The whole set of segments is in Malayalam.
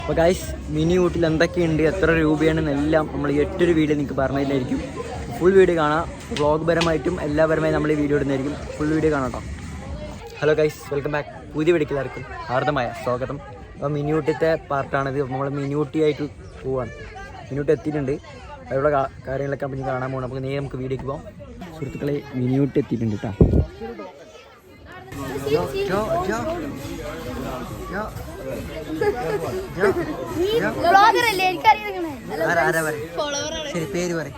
അപ്പോൾ ഗൈസ് മിനി ഊട്ടിൽ എന്തൊക്കെയുണ്ട്, എത്ര രൂപയാണെന്നെല്ലാം നമ്മൾ ഈ ഒറ്റൊരു വീഡിയോ നിങ്ങൾക്ക് പറഞ്ഞിട്ടായിരിക്കും. ഫുൾ വീഡിയോ കാണാം. വ്ളോഗ് പരമായിട്ടും എല്ലാ പരമായും നമ്മൾ ഈ വീഡിയോ ഇടുന്നതായിരിക്കും. ഫുൾ വീഡിയോ കാണാം കേട്ടോ. Hello guys, welcome back. പുതിയ വീഡിയോക്കിലായിരിക്കും ഹാർദമായ സ്വാഗതം. അപ്പോൾ മിനി ഊട്ടിത്തെ പാർട്ടാണിത്. നമ്മൾ മിനി ഊട്ടിയായിട്ട് പോവാണ്. മിനി ഊട്ടി എത്തിയിട്ടുണ്ട്. അതിലുള്ള കാര്യങ്ങളൊക്കെ നമുക്ക് കാണാൻ പോകണം. അപ്പോൾ നേരെ നമുക്ക് വീഡിയോക്ക് പോകാം. സുഹൃത്തുക്കളെ, മിനി ഊട്ടി എത്തിയിട്ടുണ്ട് കേട്ടോ. ശരി, പേര് പറയും.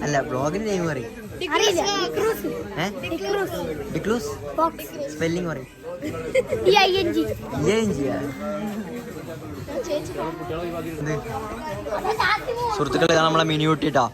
അല്ല, ബ്ലോഗിന്റെ നെയിം പറയും. സ്പെല്ലിംഗ് പറയും. സുഹൃത്തുക്കളെ, നമ്മളെ മിനി ഊട്ടിട്ടാ.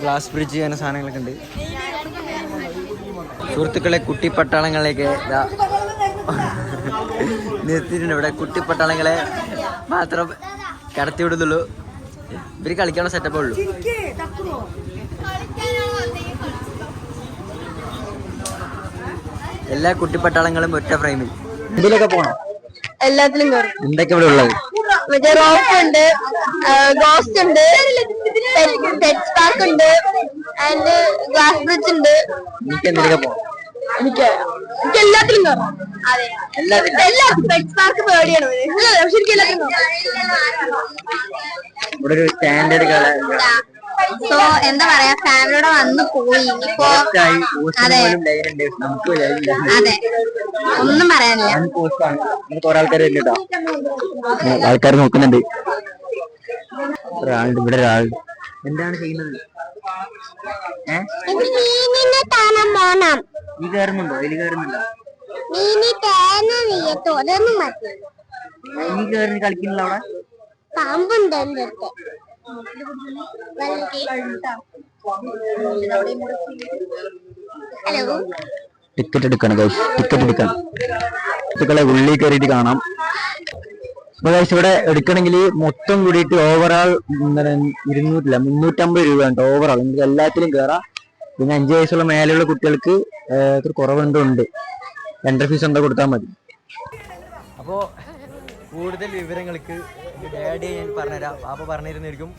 ഗ്ലാസ് ബ്രിഡ്ജ് അങ്ങനെ സാധനങ്ങളൊക്കെ ഉണ്ട്. സുഹൃത്തുക്കളെ, കുട്ടിപ്പട്ടാളങ്ങളെയൊക്കെ നിർത്തിയിട്ടുണ്ട്. ഇവിടെ കുട്ടിപ്പട്ടാളങ്ങളെ മാത്രം കടത്തി വിടുന്നുള്ളൂ. ഇവര് കളിക്കാനുള്ള സെറ്റപ്പേ ഉള്ളൂ. എല്ലാ കുട്ടിപ്പട്ടാളങ്ങളും ഒറ്റ ഫ്രെയിമിൽ. ഇതിലൊക്കെ പോണം, എല്ലാത്തിലും കയറും. എന്തൊക്കെ ഇവിടെ ഉള്ളത്? മറ്റേ റോപ്പ് ഉണ്ട്, ഗോസ്റ്റ് ഉണ്ട്, പെറ്റ് പാർക്ക് ഉണ്ട്, ആൻഡ് ഗ്ലാസ് ബ്രിഡ്ജ് ഉണ്ട്. എനിക്ക് എന്തിനൊക്കെ പോണം? എനിക്ക് എല്ലാത്തിലും കയറാം. അതെ, എല്ലാത്തിലും. പെറ്റ് പാർക്ക് പേടിയാണ്, പക്ഷെ എനിക്ക് എല്ലാത്തിലും ഇവിടെ ഒരു സ്റ്റാൻഡേർഡ് കള. സോ എന്താ പറയാ, ഫാമിലിയോടെ വന്ന് പോയി. ഇനിയിപ്പോ അതെ അതെ, ഒന്നും പറയാനില്ല. കുറെ ആൾക്കാർ കേട്ടോ, ആൾക്കാർ നോക്കുന്നുണ്ട്. ഒരാളുണ്ട്, ഇവിടെ ഒരാളുണ്ട്. എന്താണ് ചെയ്യുന്നത്? നീ കയറുന്നുണ്ടോ? അതിൽ കയറുന്നുണ്ടോ? നീ കയറി കളിക്കുന്നില്ല അവിടെ? പാമ്പുണ്ട്. ഹലോ, ടിക്കറ്റ് എടുക്കണം ഗൈസ്, ടിക്കറ്റ് എടുക്കണം. കുട്ടികളെ ഉള്ളിൽ കയറിയിട്ട് കാണാം. അപ്പൊ ഗൈസ്, ഇവിടെ എടുക്കണമെങ്കിൽ മൊത്തം കൂടിയിട്ട് ഓവറാൾ 350 രൂപ ഉണ്ട് ഓവറാൾ. നിങ്ങൾക്ക് എല്ലാത്തിലും കയറാം. പിന്നെ 5 വയസ്സുള്ള മേലെയുള്ള കുട്ടികൾക്ക് എത്ര കുറവുണ്ട്, എൻട്രി ഫീസ് എന്താ കൊടുത്താൽ മതി. അപ്പോൾ കൂടുതൽ വിവരങ്ങൾക്ക് ഡാഡി ഞാൻ പറഞ്ഞുതരാം. പാപ്പ പറഞ്ഞിരുന്നിരിക്കും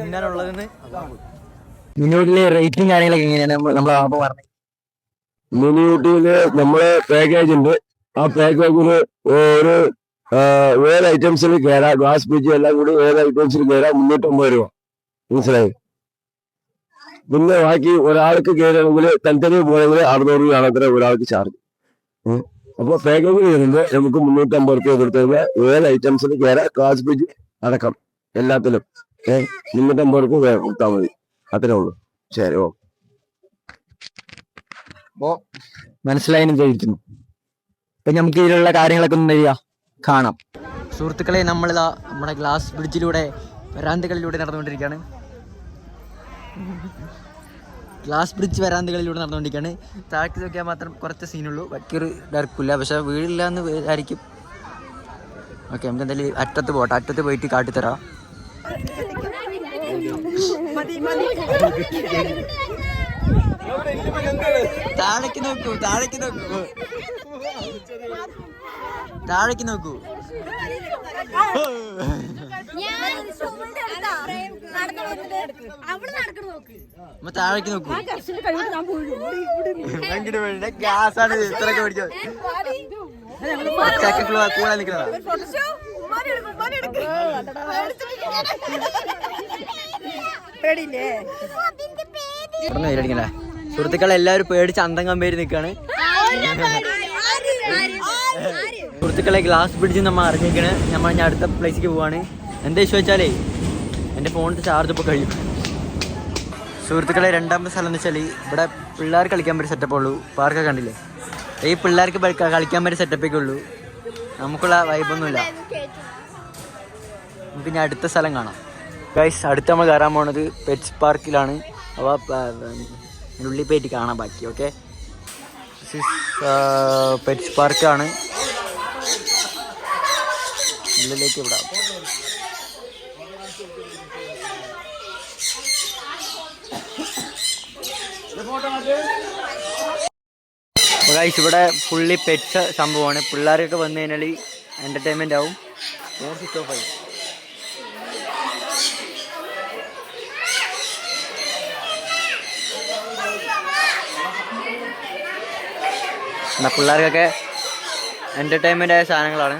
എന്താണുള്ളതെന്ന്. മിനിയൂട്ടിലെ റേറ്റും കാര്യങ്ങളൊക്കെ എങ്ങനെയാണ് നമ്മളെ പാപ്പ പറഞ്ഞത്? മിനിയൂട്ടിയില് നമ്മളെ പാക്കേജ് ഉണ്ട്. ആ പാക്കേജിന് ഒരു 7 ഐറ്റംസിൽ കയറാം. ഗ്ലാസ് ബ്രിഡ്ജ് എല്ലാം കൂടി 7 ഐറ്റംസിൽ കയറാം. 350 രൂപ. മനസ്സിലായി? പിന്നെ ബാക്കി ഒരാൾക്ക് കയറണമെങ്കിൽ തനിത്തനി പോകണമെങ്കിൽ 600 രൂപയാണ് അത്ര ഒരാൾക്ക് ചാർജ്. അപ്പൊ പാക്കേജ് കയറുന്നത് നമുക്ക് 350 രൂപ കൊടുത്തത് 7 ഐറ്റംസിൽ കയറാം. ഗ്ലാസ് ബ്രിഡ്ജ് അടക്കം എല്ലാത്തിലും 350 രൂപ കൊടുത്താൽ മതി. അത്രേ ഉള്ളൂ. ശരി, ഓ. അപ്പോ മനസ്സിലായെന്ന് ചോദിക്കുന്നു. അപ്പൊ നമുക്ക് ഇതിലുള്ള കാര്യങ്ങളൊക്കെ ഒന്ന് ചെയ്യാം, കാണാം. സുഹൃത്തുക്കളെ, നമ്മളിതാ നമ്മുടെ ഗ്ലാസ് ബ്രിഡ്ജിലൂടെ വരാന്തകളിലൂടെ നടന്നുകൊണ്ടിരിക്കുകയാണ്. ഗ്ലാസ് ബ്രിഡ്ജ് വരാന്തകളിലൂടെ നടന്നുകൊണ്ടിരിക്കുകയാണ്. താഴേക്ക് നോക്കിയാൽ മാത്രം കുറച്ച് സീനുള്ളൂ, ബാക്കിയൊരു ഡർക്കില്ല. പക്ഷെ വീടില്ല എന്ന് ആയിരിക്കും. ഓക്കെ, നമുക്ക് എന്തായാലും അറ്റത്ത് പോട്ടെ. അറ്റത്ത് പോയിട്ട് കാട്ടിത്തരാം. താഴേക്ക് നോക്കൂ, താഴേക്ക് നോക്കൂ, താഴേക്ക് നോക്കൂ. താഴേക്ക് നോക്കൂ. ഗ്യാസാണ് ഇത്രയൊക്കെ പിടിച്ചത്. കൂടെ നിൽക്കുന്നതാ. പേടിക്കണേ സുഹൃത്തുക്കളെ, എല്ലാവരും പേടിച്ച് അന്തം കമ്പേരി നിൽക്കാണ്. സുഹൃത്തുക്കളെ, ഗ്ലാസ് ബ്രിഡ്ജ് നമ്മൾ ഇറങ്ങിക്കണ്. നമ്മൾ ഞാൻ അടുത്ത പ്ലേസിലേക്ക് പോവാണ്. എന്താ ഇഷ്യൂ വെച്ചാലേ, എൻ്റെ ഫോണിൻ്റെ ചാർജ് ഇപ്പോൾ കഴിയും. സുഹൃത്തുക്കളെ, രണ്ടാമത്തെ സ്ഥലം എന്ന് വെച്ചാൽ ഇവിടെ പിള്ളേർക്ക് കളിക്കാൻ പറ്റിയ സെറ്റപ്പേ ഉള്ളൂ. പാർക്കൊക്കെ കണ്ടില്ലേ? ഈ പിള്ളേർക്ക് കളിക്കാൻ പറ്റിയ സെറ്റപ്പൊക്കെ ഉള്ളൂ. നമുക്കുള്ള വൈബൊന്നുമില്ല. നമുക്ക് ഇനി അടുത്ത സ്ഥലം കാണാം. ഗൈസ്, അടുത്ത് നമ്മൾ കയറാൻ പോകുന്നത് പെറ്റ്സ് പാർക്കിലാണ്. അപ്പോൾ ഉള്ളിൽ പോയിട്ട് കാണാം ബാക്കി. ഓക്കെ, പെറ്റ്സ് പാർക്കാണ്. ഉള്ളിലേക്ക് വിടാം. ഗൈസ് ഇവിടെ ഫുള്ളി പെറ്റ്സ് സംഭവമാണ്. പിള്ളേരൊക്കെ വന്നു കഴിഞ്ഞാൽ എൻ്റർടൈൻമെൻ്റ് ആവും. ഫോൺ സ്വിച്ച് ഓഫ് ആയി. എന്നാൽ പിള്ളേർക്കൊക്കെ എൻ്റർടൈൻമെൻ്റ് ആയ സാധനങ്ങളാണ്.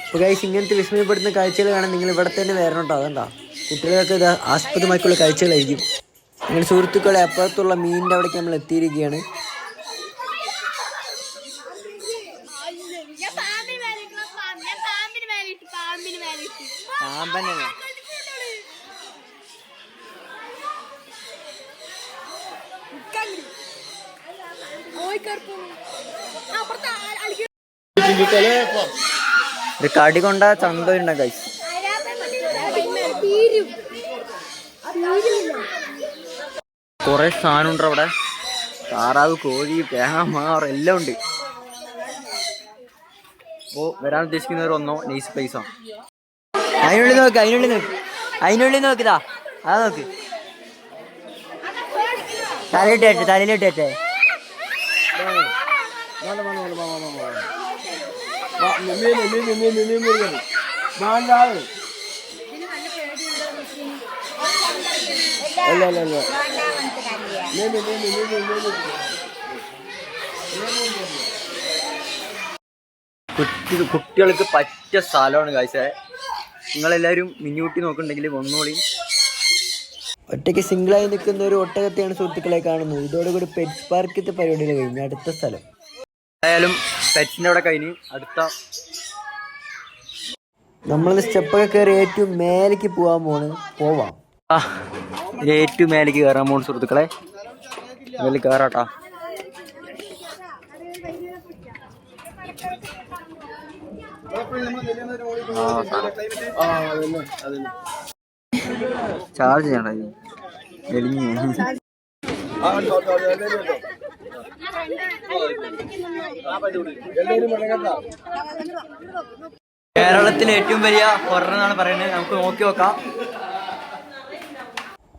അപ്പോൾ ഗൈസ്, ഇങ്ങനത്തെ വിസ്മയപ്പെടുന്ന കാഴ്ചകൾ കാണാൻ നിങ്ങൾ ഇവിടെ തന്നെ വരണം കേട്ടോ. അതെന്താ കുട്ടികൾക്ക് ഇത് ആസ്പദമായിട്ടുള്ള കാഴ്ചകളായിരിക്കും. നിങ്ങൾ സുഹൃത്തുക്കളെ അപ്പുറത്തുള്ള മീനിൻ്റെ അവിടേക്ക് നമ്മൾ എത്തിയിരിക്കുകയാണ്. ഒരു കടി കൊണ്ട ചന്തയുണ്ട ഗൈസ്. കുറെ സാധനം ഉണ്ട് അവിടെ. താറാവ്, കോഴി, തേങ്ങ, മാറ് എല്ലാം ഉണ്ട്. അപ്പോൾ വരാൻ ഉദ്ദേശിക്കുന്നവർ ഒന്നോ നൈസ് പ്ലേസോ. അതിനുള്ളിൽ നോക്ക്, അതിനുള്ളിൽ നോക്കിതാ. അതാ നോക്ക്, തലയിലിട്ടേ. കുട്ടികൾക്ക് പറ്റിയ സ്ഥലമാണ് കാഴ്ച. നിങ്ങളെല്ലാവരും മിനിയൂട്ടി നോക്കുന്നുണ്ടെങ്കിൽ ഒന്നോളി. ഒറ്റയ്ക്ക് സിംഗിളായി നിൽക്കുന്ന ഒരു ഒട്ടകത്തെയാണ് സുഹൃത്തുക്കളെ കാണുന്നത്. ഇതോടുകൂടി പെറ്റ്സ് പാർക്കത്തെ പരിപാടികൾ കഴിഞ്ഞ് അടുത്ത സ്ഥലം ആയാലും പെറ്റ്സിൻ്റെ അവിടെ കഴിഞ്ഞ് അടുത്ത നമ്മൾ സ്റ്റെപ്പൊക്കെ കയറി ഏറ്റവും മേലേക്ക് പോവാം. ഏറ്റവും മേലേക്ക് കയറാൻ പോണ സുഹൃത്തുക്കളെ. അതിൽ കയറാട്ടാ. ചാർജ് ചെയ്യണ എലിഞ്ഞ്. കേരളത്തിലെ ഏറ്റവും വലിയ ഹൊറർ എന്നാണ് പറയുന്നത്. നമുക്ക് നോക്കി നോക്കാം.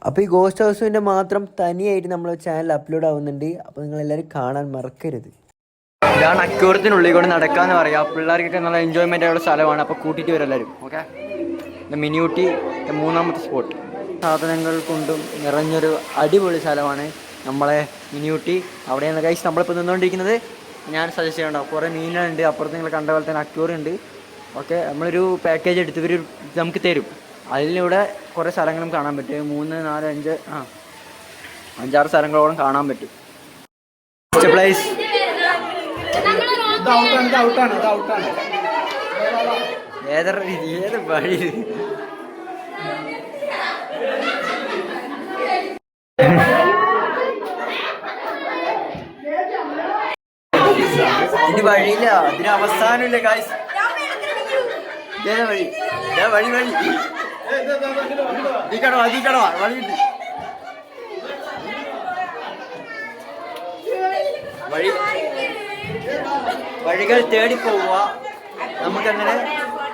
അപ്പോൾ ഈ ഗോസ്റ്റ് ഹൗസിൻ്റെ മാത്രം തനിയായിട്ട് നമ്മൾ ചാനൽ അപ്ലോഡ് ആവുന്നുണ്ട്. അപ്പോൾ നിങ്ങളെല്ലാവരും കാണാൻ മറക്കരുത്. ഇതാണ് അക്യൂറത്തിനുള്ളിൽ കൂടെ നടക്കാന്ന് പറയാം. പിള്ളേർക്കൊക്കെ നല്ല എൻജോയ്മെൻ്റ് ആയുള്ള സ്ഥലമാണ്. അപ്പോൾ കൂട്ടിയിട്ട് വരും എല്ലാവരും. ഓക്കെ, മിനിയൂട്ടി മൂന്നാമത്തെ സ്പോട്ട്. സാധനങ്ങൾ കൊണ്ടും നിറഞ്ഞൊരു അടിപൊളി സ്ഥലമാണ് നമ്മളെ മിനിയൂട്ടി. അവിടെയാണ് ഗൈസ് നമ്മളിപ്പോൾ നിന്നുകൊണ്ടിരിക്കുന്നത്. ഞാൻ സജസ്റ്റ് ചെയ്യണ്ട, കുറേ മീനുകളുണ്ട്. അപ്പുറത്ത് നിങ്ങൾ കണ്ട പോലെ തന്നെ അക്യൂറിയം ഉണ്ട്. ഓക്കെ, നമ്മളൊരു പാക്കേജ് എടുത്ത് ഇവർ നമുക്ക് തരും. അതിലൂടെ കുറേ സ്ഥലങ്ങളും കാണാൻ പറ്റും. 3, 4, 5, 6 സ്ഥലങ്ങളോളം കാണാൻ പറ്റും. പ്ലേസ് ഏത് വഴി ഇനി വഴിയില്ല, അതിന് അവസാനമില്ല ഗായ്സ്. ഇതേതാ വഴി? വഴി കടവാ വഴി കിട്ടി. വഴികൾ തേടി പോവുക. നമുക്കങ്ങനെ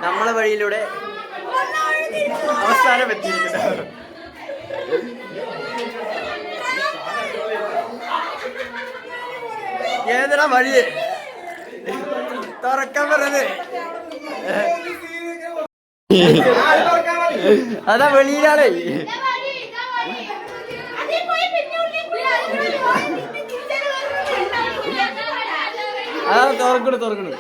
നമ്മളെ വഴിയിലൂടെ അവസാനം എത്തിയിരിക്കുന്നത്. ഏതാ വഴി തുറക്കാൻ പറഞ്ഞത്? അതാ വെളിയിലാണേ. തുറക്കണു.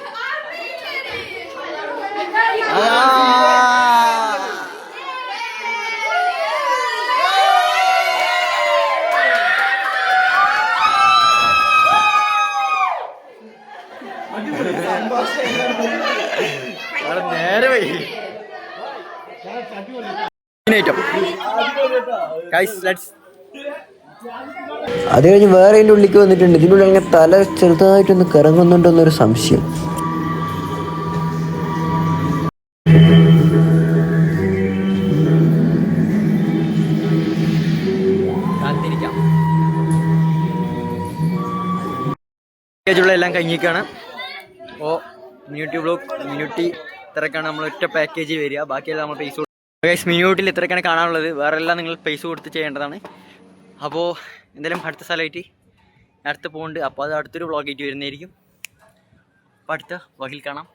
നേരെ പോയി അത് കഴിഞ്ഞ് വേറെ അതിൻ്റെ ഉള്ളിലേക്ക് വന്നിട്ടുണ്ട്. ഇതിനുള്ളിൽ അങ്ങനെ തല ചെറുതായിട്ടൊന്ന് കറങ്ങുന്നുണ്ടോന്നൊരു സംശയം. എല്ലാം കഴിഞ്ഞിരിക്കുകയാണ്. അപ്പോൾ മിനിയൂട്ടി വ്ലോഗ് മിനിയൂട്ടി ഇത്രയൊക്കെയാണ് നമ്മൾ ഒറ്റ പാക്കേജിൽ വരിക. ബാക്കിയെല്ലാം നമ്മൾ പൈസ കൊടുക്കും. മിനിയൂട്ടിൽ ഇത്രയൊക്കെയാണ് കാണാനുള്ളത്. വേറെ എല്ലാം നിങ്ങൾ പൈസ കൊടുത്ത് ചെയ്യേണ്ടതാണ്. അപ്പോൾ എന്തായാലും അടുത്ത സ്ഥലമായിട്ട് അടുത്ത് പോകുന്നുണ്ട്. അപ്പോൾ അത് അടുത്തൊരു വ്ളോഗായിട്ട് വരുന്നതായിരിക്കും. അപ്പോൾ അടുത്ത വ്ളോഗിൽ കാണാം.